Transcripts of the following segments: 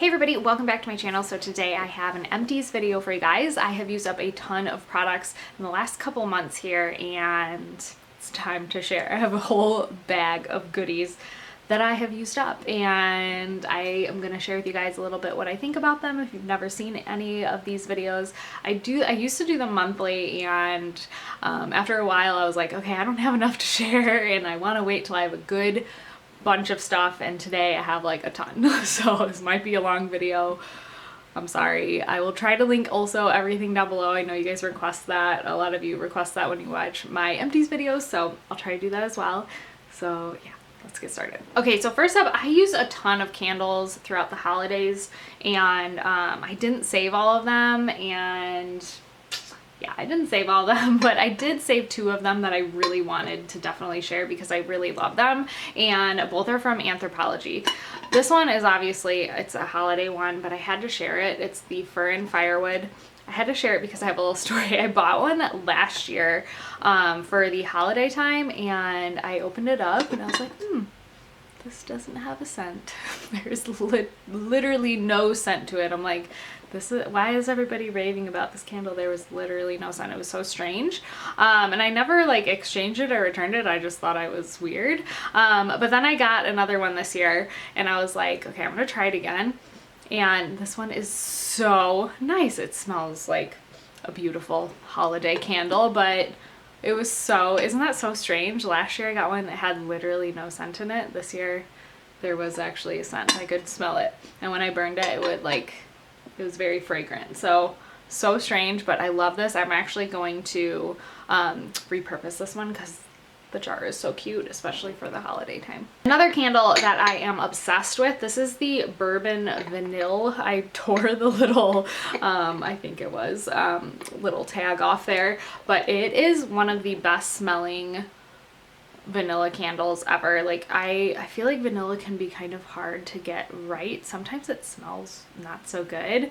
Hey everybody, welcome back to my channel. So today I have an empties video for you guys. I have used up a ton of products in the last couple months here and it's time to share. I have a whole bag of goodies that I have used up and I am going to share with you guys a little bit what I think about them. If you've never seen any of these videos, I used to do them monthly, and after a while I was like, okay, I don't have enough to share and I want to wait till I have a good bunch of stuff, and today I have like a ton. So this might be a long video. I'm sorry. I will try to link also everything down below. I know you guys request that. A lot of you request that when you watch my empties videos, so I'll try to do that as well. So yeah, let's get started. Okay, so first up, I use a ton of candles throughout the holidays, and I didn't save all of them, and yeah, I didn't save all of them, but I did save two of them that I really wanted to definitely share because I really love them, and both are from Anthropology. This one is obviously, it's a holiday one, but I had to share it. It's the Fir and Firewood. I had to share it because I have a little story. I bought one last year for the holiday time, and I opened it up and I was like, this doesn't have a scent. There's literally no scent to it. I'm like, why is everybody raving about this candle? There was literally no scent. It was so strange. And I never like exchanged it or returned it. I just thought I was weird. But then I got another one this year and I was like, okay, I'm gonna try it again. And this one is so nice. It smells like a beautiful holiday candle, but it was so, isn't that so strange? Last year I got one that had literally no scent in it. This year there was actually a scent. I could smell it. And when I burned it, it was very fragrant. So strange, but I love this. I'm actually going to repurpose this one because the jar is so cute, especially for the holiday time. Another candle that I am obsessed with, this is the Bourbon Vanille. I tore the little, I think it was, little tag off there, but it is one of the best smelling vanilla candles ever. Like I feel like vanilla can be kind of hard to get right. Sometimes it smells not so good,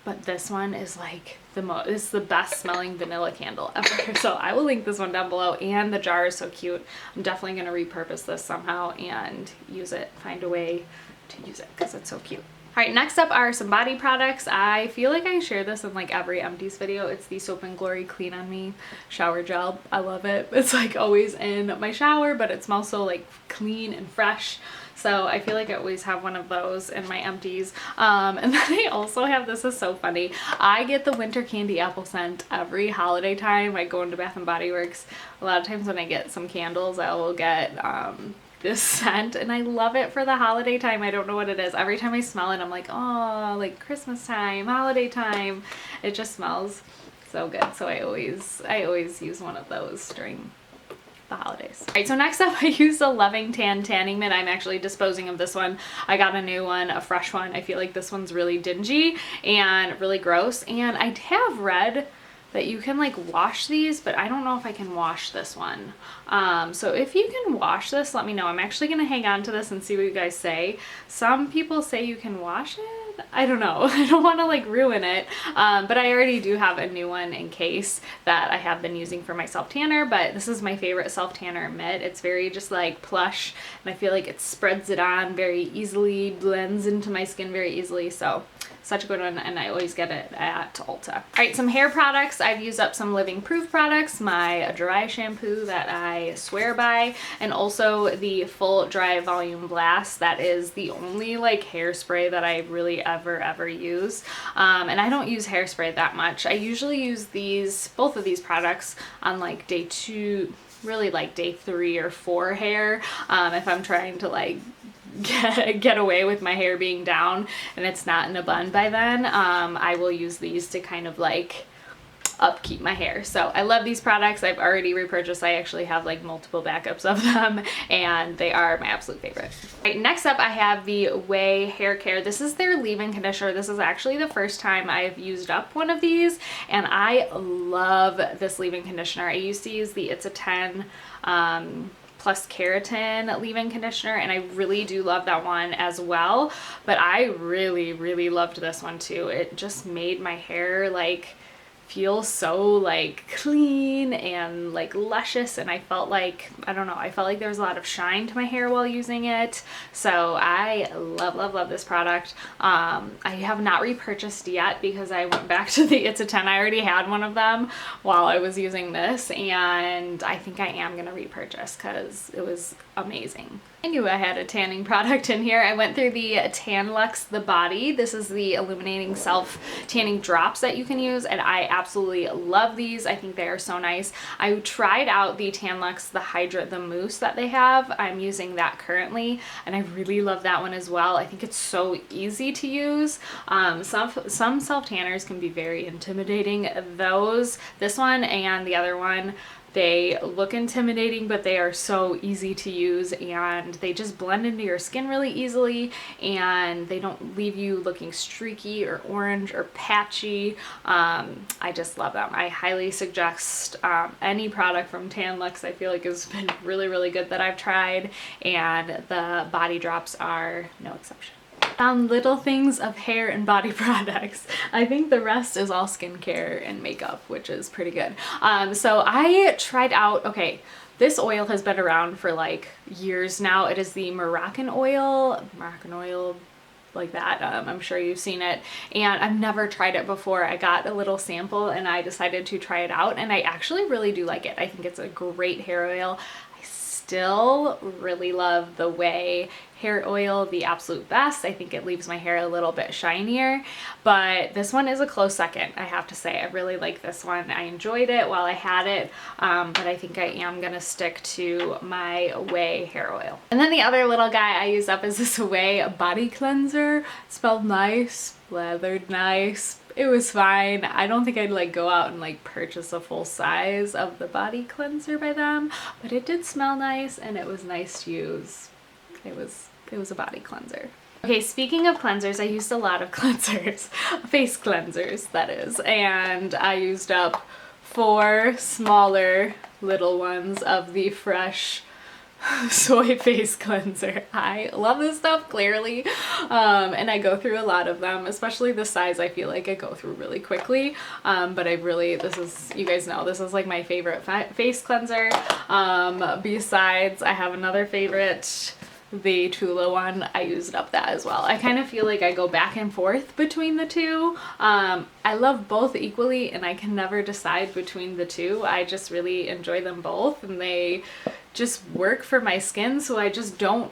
but this one is like it's the best smelling vanilla candle ever. So I will link this one down below, and the jar is so cute. I'm definitely going to repurpose this somehow and use it, find a way to use it because it's so cute. All right, next up are some body products. I feel like I share this in like every empties video. It's the Soap and Glory Clean on Me shower gel. I love it. It's like always in my shower, but it smells so like clean and fresh. So I feel like I always have one of those in my empties. And then I also have, this is so funny, I get the winter candy apple scent every holiday time. I go into Bath and Body Works. A lot of times when I get some candles, I will get this scent, and I love it for the holiday time. I don't know what it is. Every time I smell it, I'm like, oh, like Christmas time, holiday time. It just smells so good. So I always use one of those during the holidays. All right, so next up I use the Loving Tan tanning mitt. I'm actually disposing of this one. I got a new one, a fresh one. I feel like this one's really dingy and really gross, and I have read that you can like wash these, but I don't know if I can wash this one. So if you can wash this, let me know. I'm actually gonna hang on to this and see what you guys say. Some people say you can wash it. I don't know. I don't want to like ruin it, but I already do have a new one in case that I have been using for my self tanner. But this is my favorite self tanner mitt. It's very just like plush, and I feel like it spreads it on very easily, blends into my skin very easily. So such a good one, and I always get it at Ulta. All right, some hair products. I've used up some Living Proof products, my dry shampoo that I swear by, and also the Full Dry Volume Blast. That is the only like hairspray that I really ever use. And I don't use hairspray that much. I usually use both of these products on like day 2, really like day 3 or 4 hair, if I'm trying to like get away with my hair being down and it's not in a bun by then. I will use these to kind of like upkeep my hair. So I love these products. I've already repurchased. I actually have like multiple backups of them, and they are my absolute favorite. All right, next up I have the Way Hair Care. This is their leave-in conditioner. This is actually the first time I've used up one of these, and I love this leave-in conditioner. I used to use the It's a 10 plus keratin leave-in conditioner, and I really do love that one as well, but I really loved this one too. It just made my hair like feels so like clean and like luscious, and I felt like, I don't know, I felt like there was a lot of shine to my hair while using it. So I love this product. I have not repurchased yet because I went back to the It's a 10. I already had one of them while I was using this, and I think I am gonna repurchase because it was amazing. I knew I had a tanning product in here. I went through the Tan Luxe The Body. This is the illuminating self tanning drops that you can use, and I absolutely love these. I think they are so nice. I tried out the Tan Luxe The Hydrate The Mousse that they have. I'm using that currently, and I really love that one as well. I think it's so easy to use. Some self tanners can be very intimidating. This one and the other one, they look intimidating, but they are so easy to use, and they just blend into your skin really easily, and they don't leave you looking streaky or orange or patchy. I just love them. I highly suggest any product from Tan Luxe. I feel like has been really good that I've tried, and the body drops are no exception. Found little things of hair and body products. I think the rest is all skincare and makeup, which is pretty good. So I tried out, okay, this oil has been around for like years now. It is the Moroccan oil like that. I'm sure you've seen it, and I've never tried it before. I got a little sample and I decided to try it out, and I actually really do like it. I think it's a great hair oil. Still really love the Way hair oil the absolute best. I think it leaves my hair a little bit shinier, but this one is a close second, I have to say. I really like this one. I enjoyed it while I had it, but I think I am gonna stick to my Way hair oil. And then the other little guy I use up is this Way body cleanser. It smelled nice, lathered nice. It was fine. I don't think I'd like go out and like purchase a full size of the body cleanser by them, but it did smell nice and it was nice to use. It was a body cleanser. Okay, speaking of cleansers, I used a lot of cleansers, face cleansers that is, and I used up 4 smaller little ones of the Fresh soy face cleanser. I love this stuff, clearly, and I go through a lot of them, especially the size. I feel like I go through really quickly, but I really, this is, you guys know, this is like my favorite face cleanser. Besides, I have another favorite, the Tula one. I used up that as well. I kind of feel like I go back and forth between the two. I love both equally, and I can never decide between the two. I just really enjoy them both, and they just work for my skin, so I just don't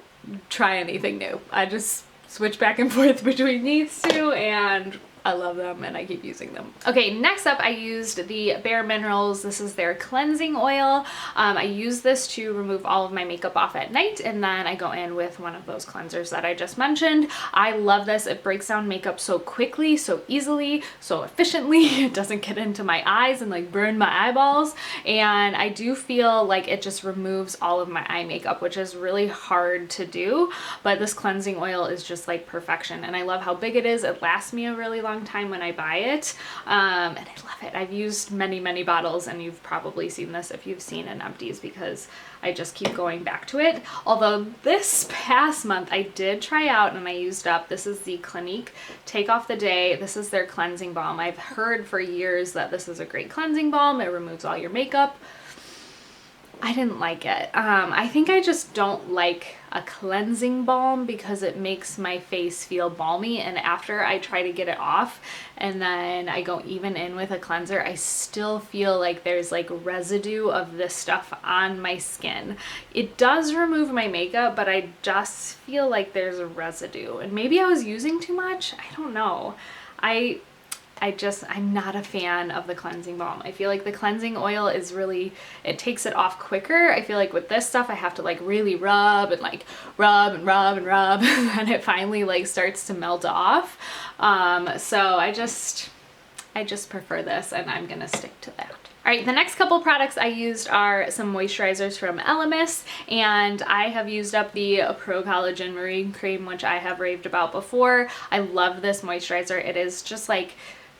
try anything new. I just switch back and forth between these two, and I love them and I keep using them. Okay, next up I used the Bare Minerals. This is their cleansing oil. I use this to remove all of my makeup off at night, and then I go in with one of those cleansers that I just mentioned. I love this. It breaks down makeup so quickly, so easily, so efficiently. It doesn't get into my eyes and like burn my eyeballs, and I do feel like it just removes all of my eye makeup, which is really hard to do, but this cleansing oil is just like perfection, and I love how big it is. It lasts me a really long time when I buy it, and I love it. I've used many bottles, and you've probably seen this if you've seen an Empties, because I just keep going back to it. Although this past month I did try out and I used up, this is the Clinique Take Off the Day. This is their cleansing balm. I've heard for years that this is a great cleansing balm. It removes all your makeup. I didn't like it. I think I just don't like a cleansing balm because it makes my face feel balmy, and after I try to get it off and then I go even in with a cleanser, I still feel like there's like residue of this stuff on my skin. It does remove my makeup, but I just feel like there's a residue, and maybe I was using too much. I don't know. I'm not a fan of the cleansing balm. I feel like the cleansing oil is really, it takes it off quicker. I feel like with this stuff I have to like really rub and like rub and rub and rub and it finally like starts to melt off. So I just prefer this, and I'm gonna stick to that. All right, the next couple products I used are some moisturizers from Elemis, and I have used up the Pro Collagen Marine Cream, which I have raved about before. I love this moisturizer. It is just like,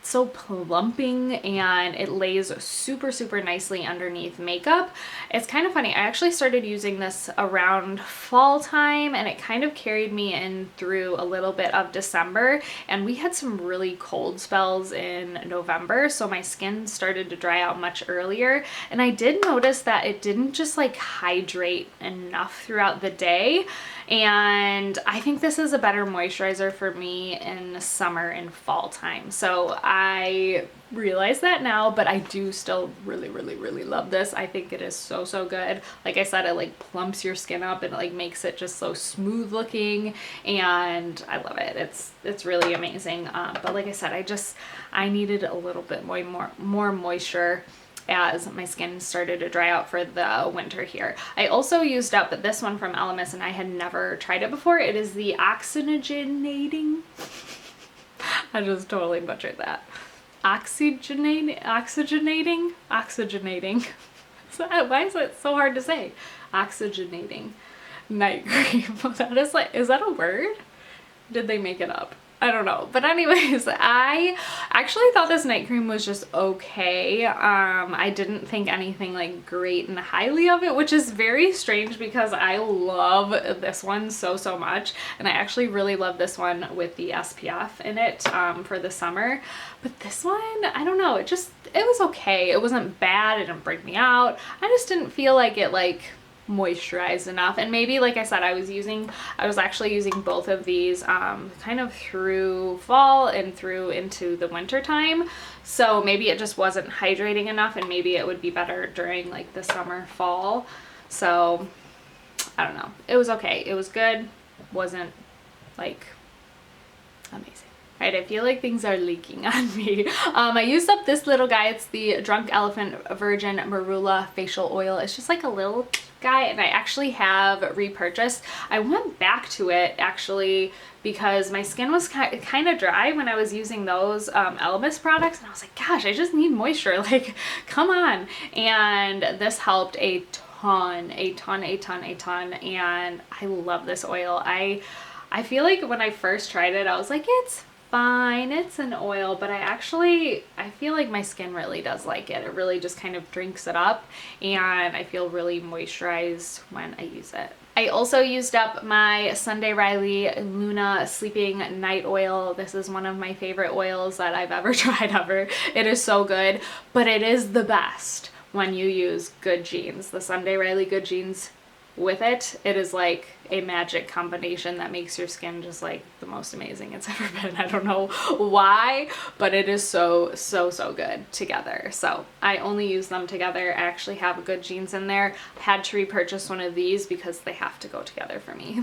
so plumping and it lays super, super nicely underneath makeup. It's kind of funny. I actually started using this around fall time and it kind of carried me in through a little bit of December, and we had some really cold spells in November, so my skin started to dry out much earlier, and I did notice that it didn't just like hydrate enough throughout the day. And I think this is a better moisturizer for me in summer and fall time. So I realize that now, but I do still really, really, really love this. I think it is so, so good. Like I said, it like plumps your skin up and like makes it just so smooth looking, and I love it. It's really amazing. But like I said, I needed a little bit more moisture as my skin started to dry out for the winter here. I also used up this one from Elemis, and I had never tried it before. It is the oxygenating. I just totally butchered that. Oxygenating. Why is it so hard to say? Oxygenating night cream. That is like, is that a word? Did they make it up? I don't know. But anyways, I actually thought this night cream was just okay. I didn't think anything like great and highly of it, which is very strange because I love this one so, so much. And I actually really love this one with the SPF in it for the summer. But this one, I don't know, it was okay. It wasn't bad. It didn't break me out. I just didn't feel like it like moisturized enough. And maybe, like I said, I was actually using both of these kind of through fall and through into the winter time, so maybe it just wasn't hydrating enough, and maybe it would be better during like the summer fall. So I don't know, it was okay, it was good, wasn't like amazing. Right, I feel like things are leaking on me. I used up this little guy. It's the Drunk Elephant Virgin Marula Facial Oil. It's just like a little guy, and I actually have repurchased. I went back to it actually because my skin was kind of dry when I was using those Elemis products, and I was like, gosh, I just need moisture, like come on. And this helped a ton, and I love this oil. I feel like when I first tried it, I was like, it's fine, it's an oil, but I feel like my skin really does like it. It really just kind of drinks it up, and I feel really moisturized when I use it. I also used up my Sunday Riley Luna Sleeping Night Oil. This is one of my favorite oils that I've ever tried ever. It is so good, but it is the best when you use Good Genes. The Sunday Riley Good Genes with it, it is like a magic combination that makes your skin just like the most amazing it's ever been. I don't know why, but it is so good together. So I only use them together. I actually have Good Genes in there. I had to repurchase one of these because they have to go together for me.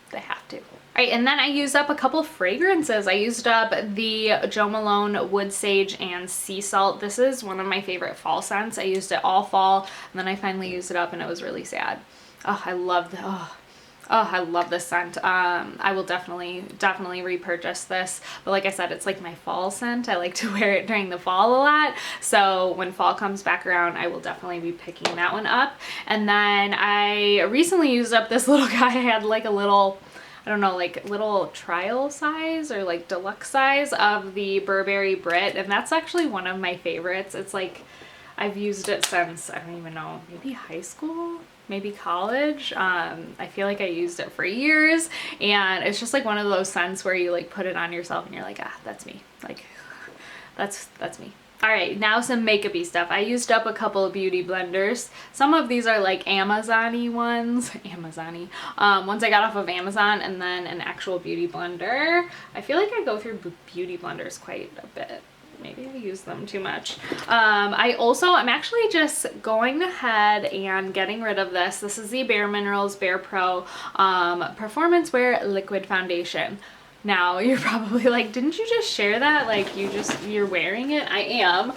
They have to. All right, and then I used up a couple fragrances. I used up the Jo Malone Wood Sage and Sea Salt. This is one of my favorite fall scents. I used it all fall, and then I finally used it up, and it was really sad. Oh, I love I love this scent. I will definitely repurchase this. But like I said, it's like my fall scent. I like to wear it during the fall a lot. So when fall comes back around, I will definitely be picking that one up. And then I recently used up this little guy. I had like a little, I don't know, like little trial size or like deluxe size of the Burberry Brit. And that's actually one of my favorites. It's like, I've used it since, I don't even know, maybe high school? Maybe college. I feel like I used it for years, and it's just like one of those scents where you like put it on yourself and you're like, ah, that's me. Like, that's me. All right, now some makeup-y stuff. I used up a couple of beauty blenders. Some of these are like Amazon-y ones. Amazon-y. Ones I got off of Amazon, and then an actual beauty blender. I feel like I go through beauty blenders quite a bit. Maybe I use them too much. I'm actually just going ahead and getting rid of this. This is the Bare Minerals Bare Pro Performance Wear Liquid Foundation. Now you're probably like, didn't you just share that? Like you're wearing it? I am.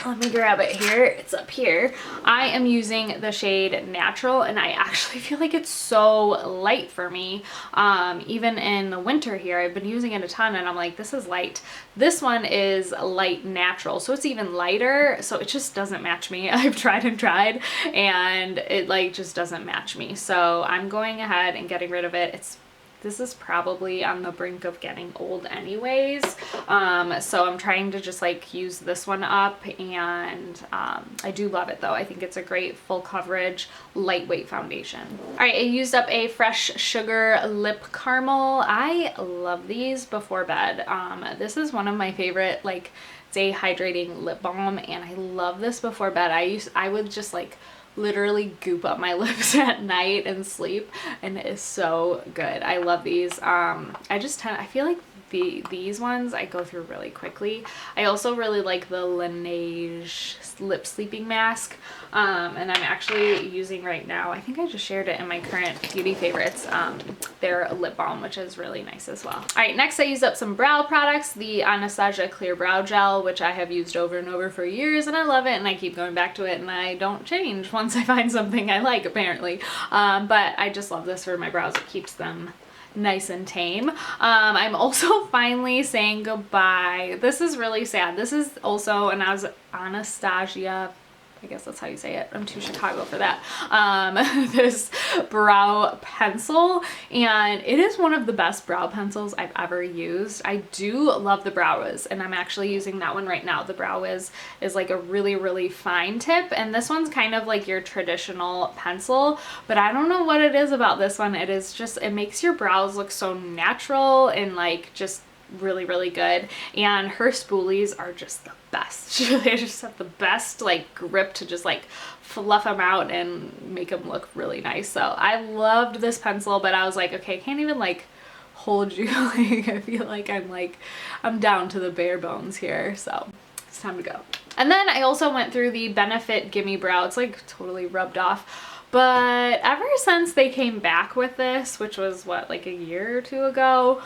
Let me grab it here. It's up here. I am using the shade Natural, and I actually feel like it's so light for me. Even in the winter here, I've been using it a ton, and I'm like, this is light. This one is light natural, so it's even lighter, so it just doesn't match me. I've tried and it like just doesn't match me. So I'm going ahead and getting rid of it. It's this is probably on the brink of getting old anyways. So I'm trying to just like use this one up, and I do love it though. I think it's a great full coverage, lightweight foundation. All right, I used up a Fresh Sugar Lip Caramel. I love these before bed. This is one of my favorite like day hydrating lip balm, and I love this before bed. I would just like literally goop up my lips at night and sleep, and it is so good. I love these. I feel like these ones I go through really quickly. I also really like the Laneige lip sleeping mask, and I'm actually using right now, I think I just shared it in my current beauty favorites, their lip balm, which is really nice as well. All right, next I used up some brow products, the Anastasia Clear Brow Gel, which I have used over and over for years, and I love it, and I keep going back to it, and I don't change once I find something I like, apparently. But I just love this for my brows. It keeps them nice and tame. I'm also finally saying goodbye. This is really sad. This is also an Anastasia, I guess that's how you say it. I'm too Chicago for that. This brow pencil, and it is one of the best brow pencils I've ever used. I do love the Brow Wiz, and I'm actually using that one right now. The Brow Wiz is like a really, really fine tip, and this one's kind of like your traditional pencil, but I don't know what it is about this one. It is just, it makes your brows look so natural and like just really, really good. And her spoolies are just the best. They just have the best like grip to just like fluff them out and make them look really nice. So I loved this pencil, but I was like, okay, I can't even like hold you. Like, I feel like I'm down to the bare bones here. So it's time to go. And then I also went through the Benefit Gimme Brow. It's like totally rubbed off, but ever since they came back with this, which was what, like a year or two ago,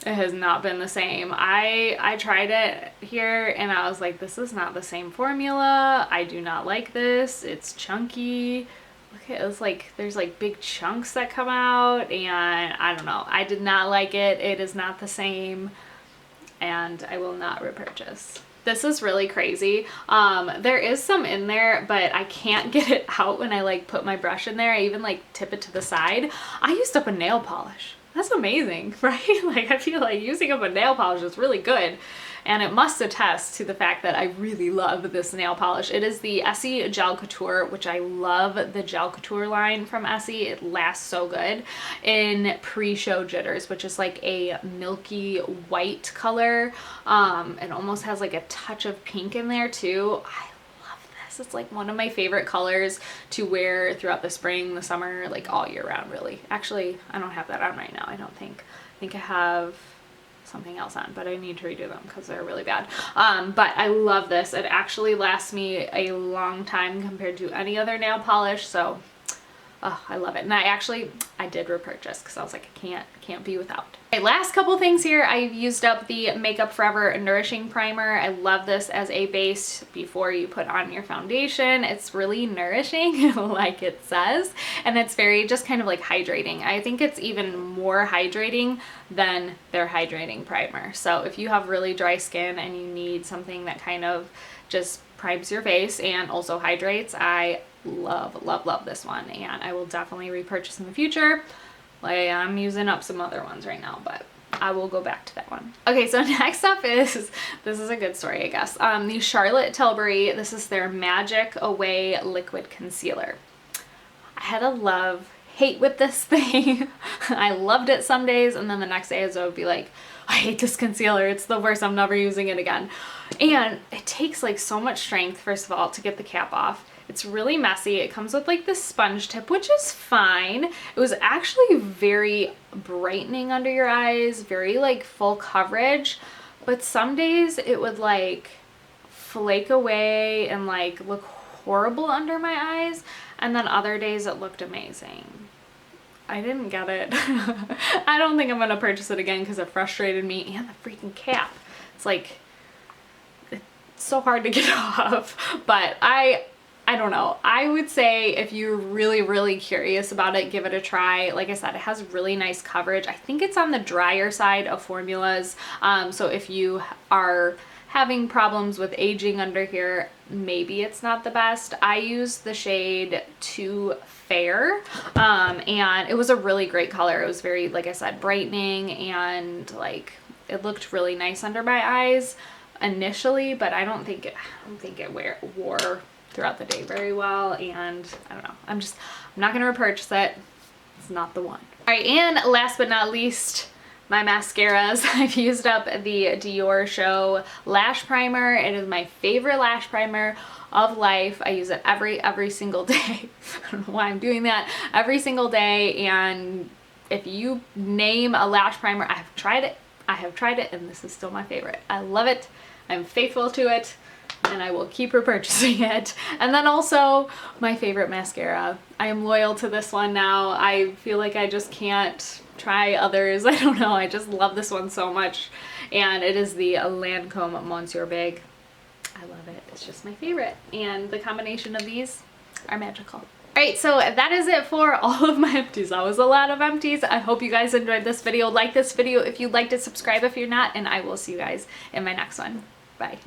it has not been the same. I tried it here and I was like, this is not the same formula. I do not like this. It's chunky. Look at it. It's like there's like big chunks that come out, and I don't know. I did not like it. It is not the same, and I will not repurchase. This is really crazy. There is some in there, but I can't get it out when I like put my brush in there. I even like tip it to the side. I used up a nail polish. That's amazing, right? Like, I feel like using up a nail polish is really good, and it must attest to the fact that I really love this nail polish. It is the Essie Gel Couture, which I love the Gel Couture line from Essie. It lasts so good, in Pre-Show Jitters, which is like a milky white color. It almost has like a touch of pink in there too. It's like one of my favorite colors to wear throughout the spring, the summer, like all year round, really. Actually, I don't have that on right now, I don't think. I think I have something else on, but I need to redo them because they're really bad. But I love this. It actually lasts me a long time compared to any other nail polish, so I love it. And I did repurchase because I was like, I can't be without. Okay, last couple things here. I've used up the Makeup Forever Nourishing Primer. I love this as a base before you put on your foundation. It's really nourishing, like it says, and it's very just kind of like hydrating. I think it's even more hydrating than their hydrating primer. So if you have really dry skin and you need something that kind of just primes your face and also hydrates, I love, love, love this one, and I will definitely repurchase in the future. Like, I'm using up some other ones right now, but I will go back to that one. Okay, so next up is, this is a good story, I guess. The Charlotte Tilbury, this is their Magic Away Liquid Concealer. I had a love-hate with this thing. I loved it some days, and then the next day I would be like, I hate this concealer. It's the worst. I'm never using it again. And it takes like so much strength, first of all, to get the cap off. It's really messy. It comes with like this sponge tip, which is fine. It was actually very brightening under your eyes, very like full coverage, but some days it would like flake away and like look horrible under my eyes, and then other days it looked amazing. I didn't get it. I don't think I'm gonna purchase it again because it frustrated me, and the freaking cap. It's like, it's so hard to get off, but I don't know. I would say if you're really, really curious about it, give it a try. Like I said, it has really nice coverage. I think it's on the drier side of formulas. So if you having problems with aging under here, maybe it's not the best. I used the shade Too Fair, and it was a really great color. It was very, like I said, brightening, and like it looked really nice under my eyes initially, but I don't think it wore throughout the day very well, and I don't know. I'm not gonna repurchase it. It's not the one. All right, and last but not least, my mascaras. I've used up the Dior Show Lash Primer. It is my favorite lash primer of life. I use it every single day. I don't know why I'm doing that. Every single day, and if you name a lash primer, I have tried it, and this is still my favorite. I love it. I'm faithful to it, and I will keep repurchasing it. And then also my favorite mascara. I am loyal to this one now. I feel like I just can't try others. I don't know. I just love this one so much. And it is the Lancome Monsieur Big. I love it. It's just my favorite. And the combination of these are magical. Alright, so that is it for all of my empties. That was a lot of empties. I hope you guys enjoyed this video. Like this video if you liked it, subscribe if you're not, and I will see you guys in my next one. Bye.